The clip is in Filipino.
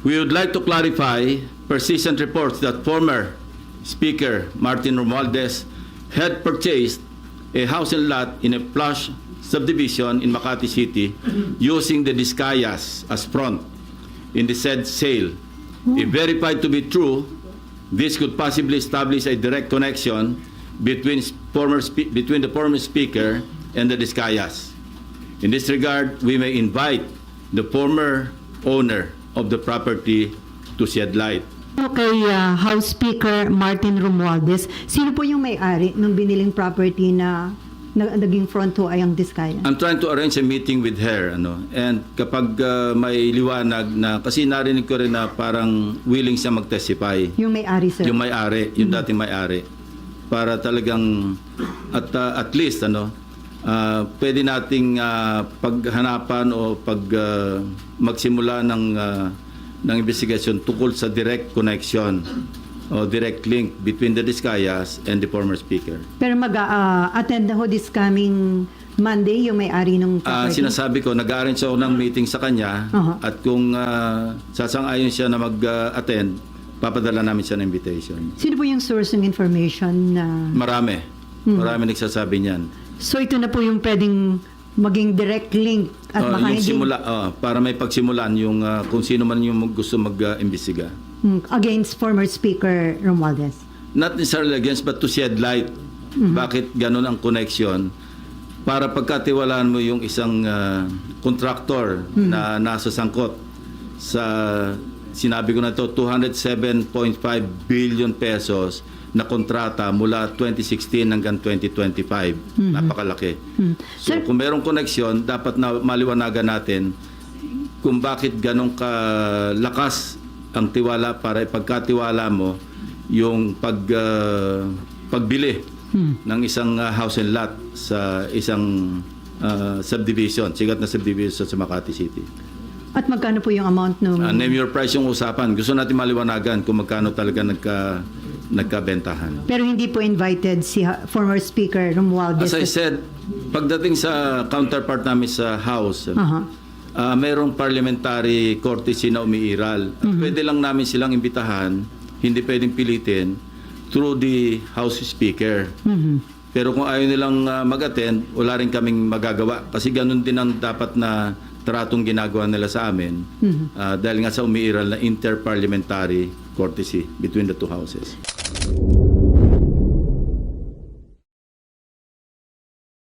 We would like to clarify persistent reports that former Speaker Martin Romualdez had purchased a house and lot in a plush subdivision in Makati City using the Discayas as front in the said sale. If verified to be true, this could possibly establish a direct connection between the former Speaker and the Discayas. In this regard, we may invite the former owner of the property to shed light. Kay House Speaker Martin Romualdez, sino po yung may-ari ng biniling property na naging front to ay ang Discaya? I'm trying to arrange a meeting with her, and kapag may liwanag na, kasi narinig ko rin na parang willing siya mag-testify. Yung may-ari, sir? Yung may-ari, yung dating may-ari. Para talagang, at least, pwede nating paghanapan o magsimula ng investigation tungkol sa direct connection o direct link between the Discayas and the former Speaker. Pero mag-attend na ho this coming Monday yung may-ari ng property? Sinasabi ko, nag-arrange ako ng meeting sa kanya at kung sasang-ayon siya na mag-attend, papadala namin siya ng invitation. Sino po yung source ng information na... Marami. Marami nagsasabi niyan. So ito na po yung pwedeng maging direct link at baka yung hindi... simula, para may pagsimulan yung kung sino man yung gusto mag-imbestiga. Against former Speaker Romualdez? Not necessarily against, but to shed light. Bakit ganun ang connection? Para pagkatiwalaan mo yung isang contractor na nasa sangkot sa, sinabi ko na to, 207.5 billion pesos na kontrata mula 2016 hanggang 2025. Napakalaki. So kung mayroong connection, dapat na maliwanagan natin kung bakit ganong kalakas ang tiwala para ipagkatiwala mo yung pagbili ng isang house and lot sa isang subdivision, sikat na subdivision sa Makati City. At magkano po yung amount ng... Name your price yung usapan. Gusto natin maliwanagan kung magkano talaga nagkabentahan. Pero hindi po invited si former Speaker Romualdez? As I said, pagdating sa counterpart namin sa House, mayroong parliamentary courtesy na umiiral. At pwede lang namin silang imbitahan, hindi pwedeng pilitin, through the House Speaker. Pero kung ayaw nilang mag-attend, wala rin kaming magagawa. Kasi ganun din ang dapat na tratong ginagawa nila sa amin dahil nga sa umiiral na interparliamentary courtesy between the two houses.